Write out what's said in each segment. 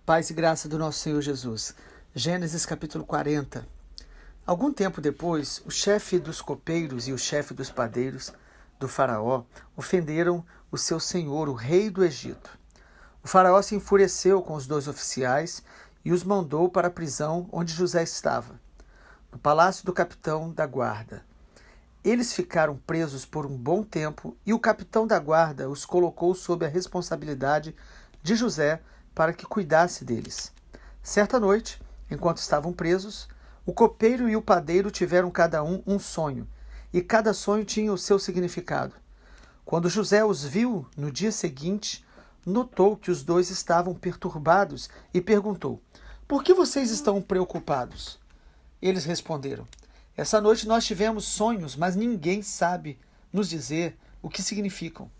Paz e graça do nosso Senhor Jesus. Gênesis capítulo 40. Algum tempo depois, o chefe dos copeiros e o chefe dos padeiros do faraó ofenderam o seu senhor, o rei do Egito. O faraó se enfureceu com os dois oficiais e os mandou para a prisão onde José estava, no palácio do capitão da guarda. Eles ficaram presos por um bom tempo e o capitão da guarda os colocou sob a responsabilidade de José para que cuidasse deles. Certa noite, enquanto estavam presos, o copeiro e o padeiro tiveram cada um sonho, e cada sonho tinha o seu significado. Quando José os viu no dia seguinte, notou que os dois estavam perturbados e perguntou: "Por que vocês estão preocupados?" Eles responderam: "Essa noite nós tivemos sonhos, mas ninguém sabe nos dizer o que significam."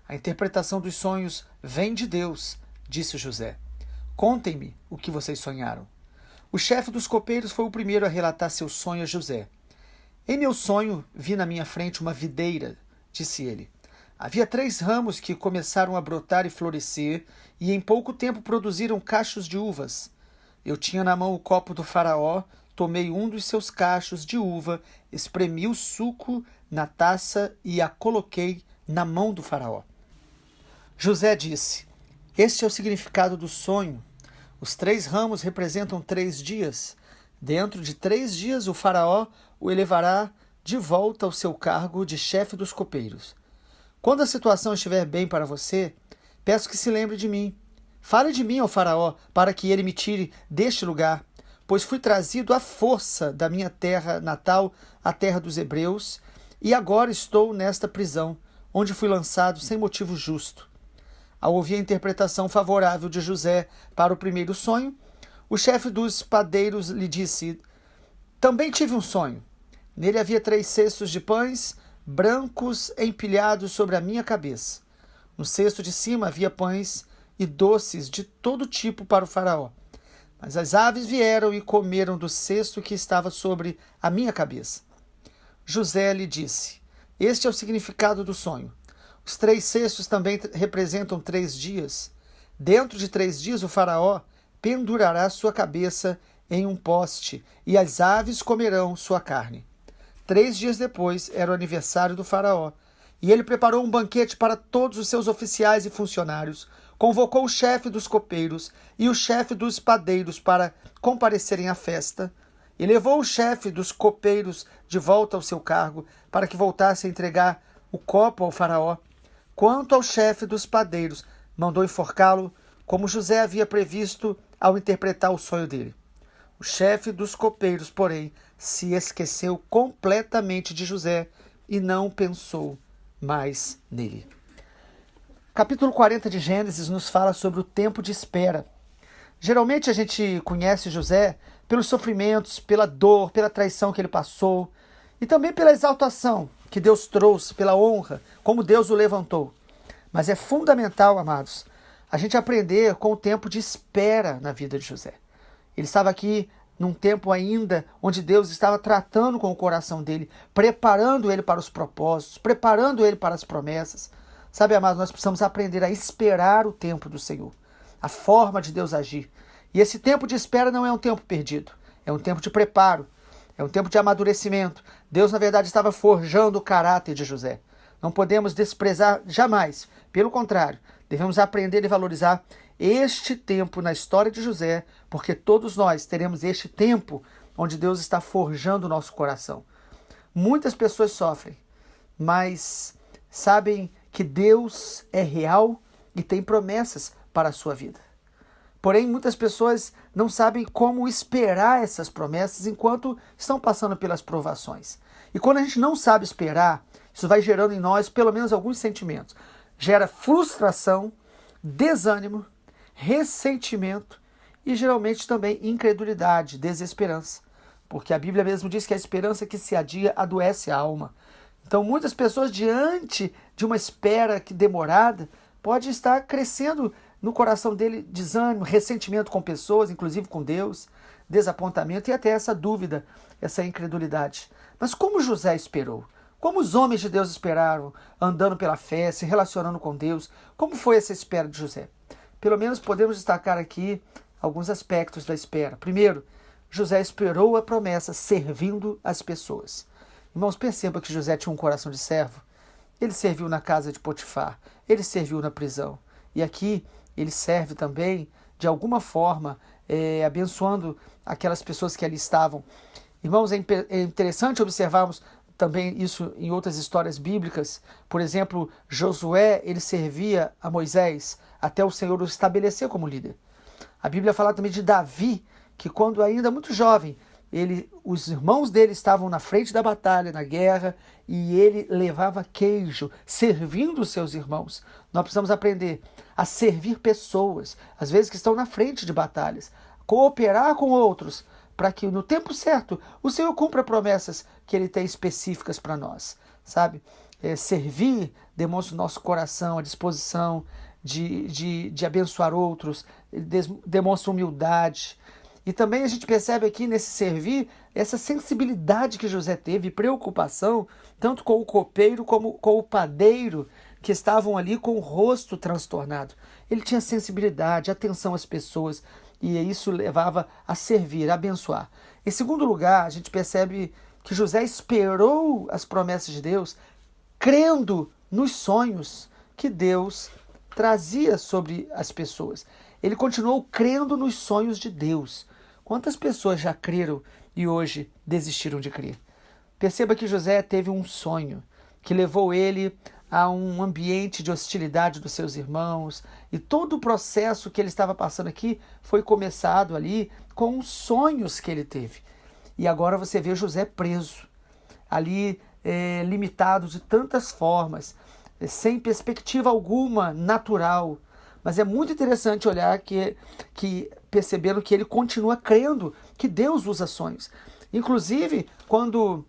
"A interpretação dos sonhos vem de Deus," disse José. "Contem-me o que vocês sonharam." O chefe dos copeiros foi o primeiro a relatar seu sonho a José. "Em meu sonho, vi na minha frente uma videira," disse ele. "Havia 3 ramos que começaram a brotar e florescer, e em pouco tempo produziram cachos de uvas. Eu tinha na mão o copo do faraó, tomei um dos seus cachos de uva, espremi o suco na taça e a coloquei na mão do faraó." José disse: "Este é o significado do sonho. Os 3 ramos representam 3 dias. Dentro de 3 dias o faraó o elevará de volta ao seu cargo de chefe dos copeiros. Quando a situação estiver bem para você, peço que se lembre de mim. Fale de mim ao faraó, para que ele me tire deste lugar, pois fui trazido à força da minha terra natal, a terra dos hebreus, e agora estou nesta prisão, onde fui lançado sem motivo justo." Ao ouvir a interpretação favorável de José para o primeiro sonho, o chefe dos padeiros lhe disse: "Também tive um sonho. Nele havia 3 cestos de pães brancos empilhados sobre a minha cabeça. No cesto de cima havia pães e doces de todo tipo para o faraó. Mas as aves vieram e comeram do cesto que estava sobre a minha cabeça." José lhe disse: "Este é o significado do sonho. Os 3 cestos também representam 3 dias. Dentro de 3 dias o faraó pendurará sua cabeça em um poste e as aves comerão sua carne." 3 dias depois era o aniversário do faraó, e ele preparou um banquete para todos os seus oficiais e funcionários, convocou o chefe dos copeiros e o chefe dos padeiros para comparecerem à festa, e levou o chefe dos copeiros de volta ao seu cargo para que voltasse a entregar o copo ao faraó. Quanto ao chefe dos padeiros, mandou enforcá-lo, como José havia previsto ao interpretar o sonho dele. O chefe dos copeiros, porém, se esqueceu completamente de José e não pensou mais nele. Capítulo 40 de Gênesis nos fala sobre o tempo de espera. Geralmente a gente conhece José pelos sofrimentos, pela dor, pela traição que ele passou e também pela exaltação que Deus trouxe, pela honra, como Deus o levantou. Mas é fundamental, amados, a gente aprender com o tempo de espera na vida de José. Ele estava aqui num tempo ainda onde Deus estava tratando com o coração dele, preparando ele para os propósitos, preparando ele para as promessas. Sabe, amados, nós precisamos aprender a esperar o tempo do Senhor, a forma de Deus agir. E esse tempo de espera não é um tempo perdido, é um tempo de preparo, é um tempo de amadurecimento. Deus, na verdade, estava forjando o caráter de José. Não podemos desprezar jamais. Pelo contrário, devemos aprender e valorizar este tempo na história de José, porque todos nós teremos este tempo onde Deus está forjando o nosso coração. Muitas pessoas sofrem, mas sabem que Deus é real e tem promessas para a sua vida. Porém, muitas pessoas não sabem como esperar essas promessas enquanto estão passando pelas provações. E quando a gente não sabe esperar, isso vai gerando em nós pelo menos alguns sentimentos. Gera frustração, desânimo, ressentimento e geralmente também incredulidade, desesperança. Porque a Bíblia mesmo diz que a esperança que se adia adoece a alma. Então muitas pessoas, diante de uma espera demorada, pode estar crescendo no coração dele desânimo, ressentimento com pessoas, inclusive com Deus, desapontamento e até essa dúvida, essa incredulidade. Mas como José esperou? Como os homens de Deus esperaram, andando pela fé, se relacionando com Deus? Como foi essa espera de José? Pelo menos podemos destacar aqui alguns aspectos da espera. Primeiro, José esperou a promessa servindo as pessoas. Irmãos, perceba que José tinha um coração de servo. Ele serviu na casa de Potifar, ele serviu na prisão. E aqui ele serve também, de alguma forma, abençoando aquelas pessoas que ali estavam. Irmãos, é interessante observarmos também isso em outras histórias bíblicas. Por exemplo, Josué, ele servia a Moisés até o Senhor o estabelecer como líder. A Bíblia fala também de Davi, que quando ainda muito jovem, os irmãos dele estavam na frente da batalha, na guerra, e ele levava queijo, servindo os seus irmãos. Nós precisamos aprender a servir pessoas, às vezes que estão na frente de batalhas, cooperar com outros, para que no tempo certo o Senhor cumpra promessas que Ele tem específicas para nós, sabe? Servir demonstra o nosso coração, a disposição de abençoar outros, demonstra humildade. E também a gente percebe aqui nesse servir essa sensibilidade que José teve, preocupação, tanto com o copeiro como com o padeiro, que estavam ali com o rosto transtornado. Ele tinha sensibilidade, atenção às pessoas, e isso levava a servir, a abençoar. Em segundo lugar, a gente percebe que José esperou as promessas de Deus, crendo nos sonhos que Deus trazia sobre as pessoas. Ele continuou crendo nos sonhos de Deus. Quantas pessoas já creram e hoje desistiram de crer? Perceba que José teve um sonho que levou ele a um ambiente de hostilidade dos seus irmãos, e todo o processo que ele estava passando aqui foi começado ali com os sonhos que ele teve. E agora você vê José preso, ali limitado de tantas formas, sem perspectiva alguma natural. Mas é muito interessante olhar que percebendo que ele continua crendo que Deus usa sonhos. Inclusive, quando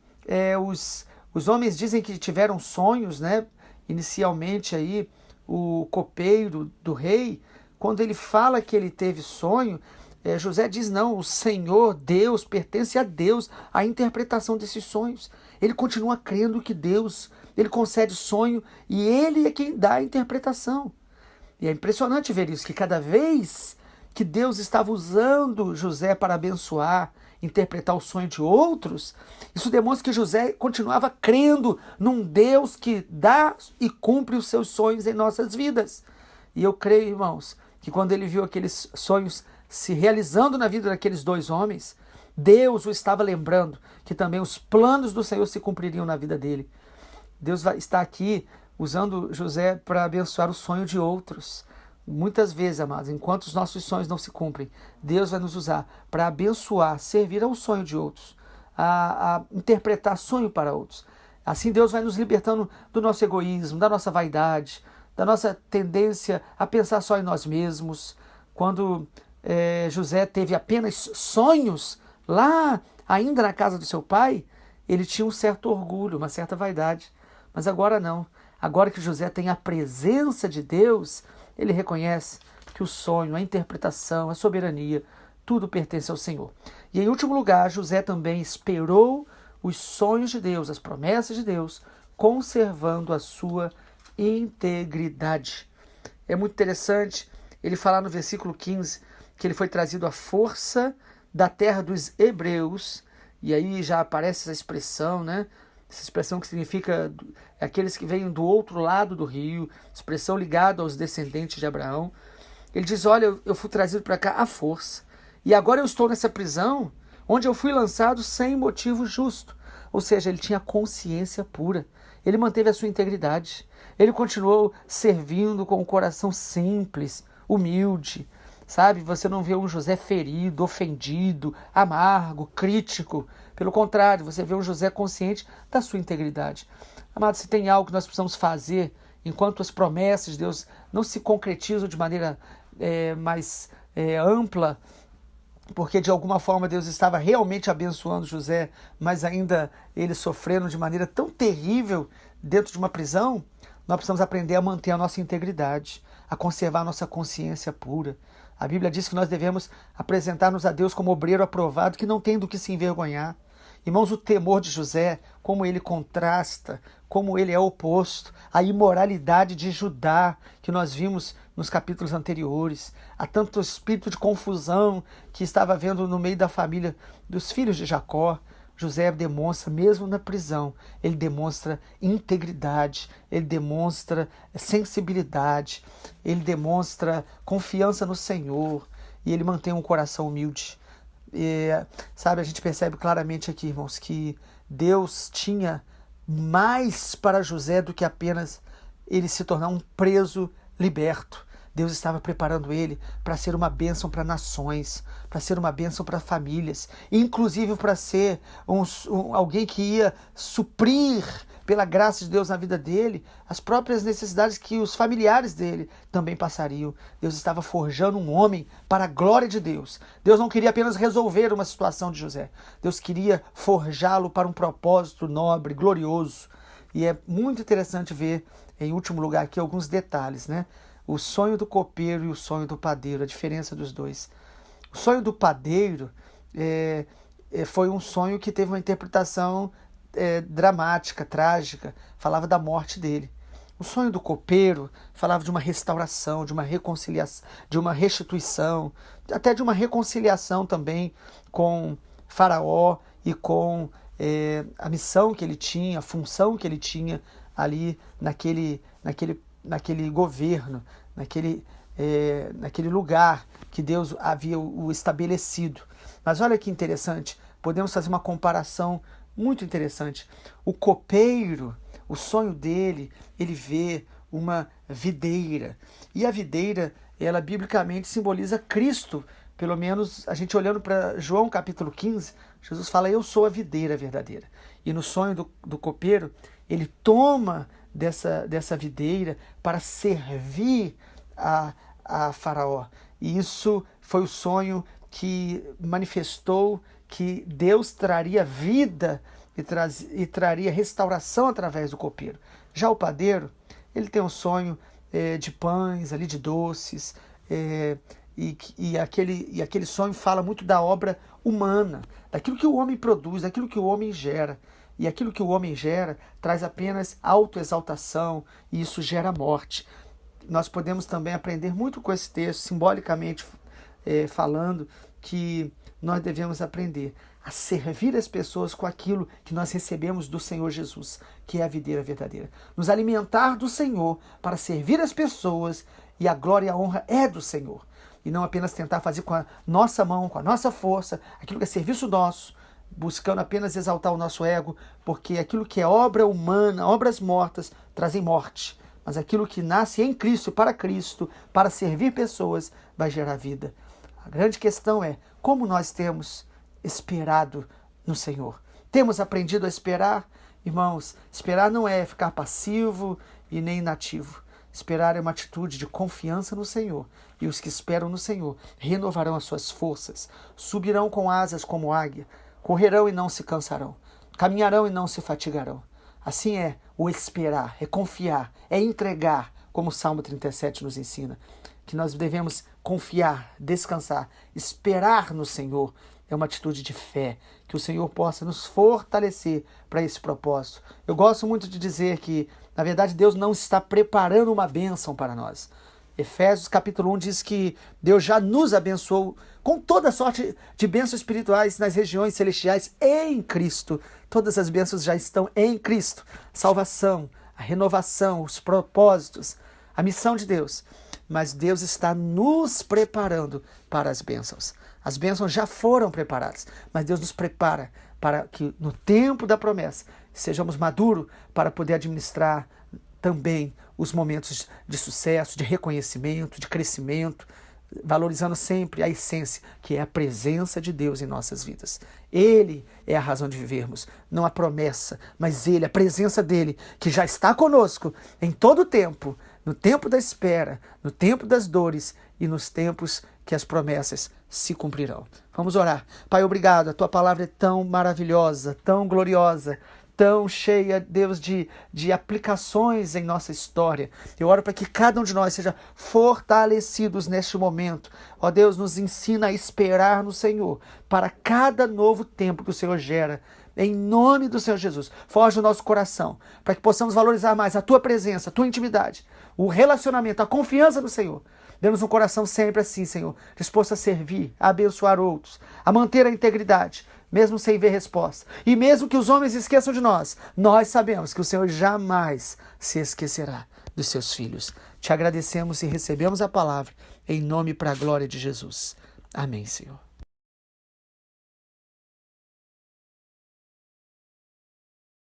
os homens dizem que tiveram sonhos, né? Inicialmente aí, o copeiro do rei, quando ele fala que ele teve sonho, José diz, não, o Senhor, Deus, pertence a Deus a interpretação desses sonhos. Ele continua crendo que Deus, ele concede sonho e ele é quem dá a interpretação. E é impressionante ver isso, que cada vez que Deus estava usando José para abençoar, interpretar o sonho de outros, isso demonstra que José continuava crendo num Deus que dá e cumpre os seus sonhos em nossas vidas. E eu creio, irmãos, que quando ele viu aqueles sonhos se realizando na vida daqueles dois homens, Deus o estava lembrando que também os planos do Senhor se cumpririam na vida dele. Deus está aqui usando José para abençoar o sonho de outros. Muitas vezes, amados, enquanto os nossos sonhos não se cumprem, Deus vai nos usar para abençoar, servir ao sonho de outros, a interpretar sonho para outros. Assim Deus vai nos libertando do nosso egoísmo, da nossa vaidade, da nossa tendência a pensar só em nós mesmos. Quando José teve apenas sonhos, lá ainda na casa do seu pai, ele tinha um certo orgulho, uma certa vaidade. Mas agora não. Agora que José tem a presença de Deus, ele reconhece que o sonho, a interpretação, a soberania, tudo pertence ao Senhor. E em último lugar, José também esperou os sonhos de Deus, as promessas de Deus, conservando a sua integridade. É muito interessante ele falar no versículo 15 que ele foi trazido à força da terra dos hebreus, e aí já aparece essa expressão, né? Essa expressão que significa aqueles que vêm do outro lado do rio, expressão ligada aos descendentes de Abraão. Ele diz, olha, eu fui trazido para cá à força, e agora eu estou nessa prisão, onde eu fui lançado sem motivo justo. Ou seja, ele tinha consciência pura, ele manteve a sua integridade, ele continuou servindo com o coração simples, humilde, sabe? Você não vê um José ferido, ofendido, amargo, crítico. Pelo contrário, você vê um José consciente da sua integridade. Amado, se tem algo que nós precisamos fazer enquanto as promessas de Deus não se concretizam de maneira mais ampla, porque de alguma forma Deus estava realmente abençoando José, mas ainda ele sofrendo de maneira tão terrível dentro de uma prisão, nós precisamos aprender a manter a nossa integridade, a conservar a nossa consciência pura. A Bíblia diz que nós devemos apresentar-nos a Deus como obreiro aprovado, que não tem do que se envergonhar. Irmãos, o temor de José, como ele contrasta, como ele é oposto à imoralidade de Judá, que nós vimos nos capítulos anteriores. Há tanto espírito de confusão que estava havendo no meio da família dos filhos de Jacó. José demonstra, mesmo na prisão, ele demonstra integridade, ele demonstra sensibilidade, ele demonstra confiança no Senhor e ele mantém um coração humilde. Sabe, a gente percebe claramente aqui, irmãos, que Deus tinha mais para José do que apenas ele se tornar um preso liberto. Deus estava preparando ele para ser uma bênção para nações, para ser uma bênção para famílias, inclusive para ser alguém que ia suprir, pela graça de Deus na vida dele, as próprias necessidades que os familiares dele também passariam. Deus estava forjando um homem para a glória de Deus. Deus não queria apenas resolver uma situação de José. Deus queria forjá-lo para um propósito nobre, glorioso. E é muito interessante ver, em último lugar aqui, alguns detalhes, né? O sonho do copeiro e o sonho do padeiro, a diferença dos dois. O sonho do padeiro foi um sonho que teve uma interpretação dramática, trágica, falava da morte dele. O sonho do copeiro falava de uma restauração, de uma reconciliação, de uma restituição, até de uma reconciliação também com Faraó e com a missão que ele tinha, a função que ele tinha ali naquele governo, naquele lugar que Deus havia o estabelecido. Mas olha que interessante, podemos fazer uma comparação muito interessante. O copeiro, o sonho dele, ele vê uma videira. E a videira, ela biblicamente simboliza Cristo. Pelo menos a gente olhando para João capítulo 15, Jesus fala, eu sou a videira verdadeira. E no sonho do copeiro, ele toma dessa videira para servir a Faraó. E isso foi o sonho que manifestou que Deus traria vida e traria restauração através do copeiro. Já o padeiro, ele tem um sonho de pães, ali de doces, e aquele sonho fala muito da obra humana, daquilo que o homem produz, daquilo que o homem gera. E aquilo que o homem gera traz apenas autoexaltação, e isso gera morte. Nós podemos também aprender muito com esse texto, simbolicamente falando, que nós devemos aprender a servir as pessoas com aquilo que nós recebemos do Senhor Jesus, que é a videira verdadeira. Nos alimentar do Senhor para servir as pessoas, e a glória e a honra é do Senhor. E não apenas tentar fazer com a nossa mão, com a nossa força, aquilo que é serviço nosso, buscando apenas exaltar o nosso ego, porque aquilo que é obra humana, obras mortas, trazem morte. Mas aquilo que nasce em Cristo, para servir pessoas, vai gerar vida. A grande questão é como nós temos esperado no Senhor. Temos aprendido a esperar? Irmãos, esperar não é ficar passivo e nem inativo. Esperar é uma atitude de confiança no Senhor. E os que esperam no Senhor renovarão as suas forças, subirão com asas como águia, correrão e não se cansarão, caminharão e não se fatigarão. Assim é o esperar, é confiar, é entregar, como o Salmo 37 nos ensina, que nós devemos confiar, descansar, esperar no Senhor. É uma atitude de fé, que o Senhor possa nos fortalecer para esse propósito. Eu gosto muito de dizer que, na verdade, Deus não está preparando uma bênção para nós. Efésios capítulo 1 diz que Deus já nos abençoou com toda sorte de bênçãos espirituais nas regiões celestiais em Cristo. Todas as bênçãos já estão em Cristo. Salvação, a renovação, os propósitos, a missão de Deus. Mas Deus está nos preparando para as bênçãos. As bênçãos já foram preparadas, mas Deus nos prepara para que no tempo da promessa sejamos maduros para poder administrar também os momentos de sucesso, de reconhecimento, de crescimento, valorizando sempre a essência, que é a presença de Deus em nossas vidas. Ele é a razão de vivermos, não a promessa, mas Ele, a presença dEle, que já está conosco em todo o tempo, no tempo da espera, no tempo das dores e nos tempos que as promessas se cumprirão. Vamos orar. Pai, obrigado, a Tua palavra é tão maravilhosa, tão gloriosa, tão cheia, Deus, de aplicações em nossa história. Eu oro para que cada um de nós seja fortalecidos neste momento. Ó Deus, nos ensina a esperar no Senhor para cada novo tempo que o Senhor gera Em nome do Senhor Jesus, forge o nosso coração, para que possamos valorizar mais a Tua presença, a Tua intimidade, o relacionamento, a confiança no Senhor. Dê-nos um coração sempre assim, Senhor, disposto a servir, a abençoar outros, a manter a integridade, mesmo sem ver resposta. E mesmo que os homens esqueçam de nós, nós sabemos que o Senhor jamais se esquecerá dos seus filhos. Te agradecemos e recebemos a palavra em nome e para a glória de Jesus. Amém, Senhor.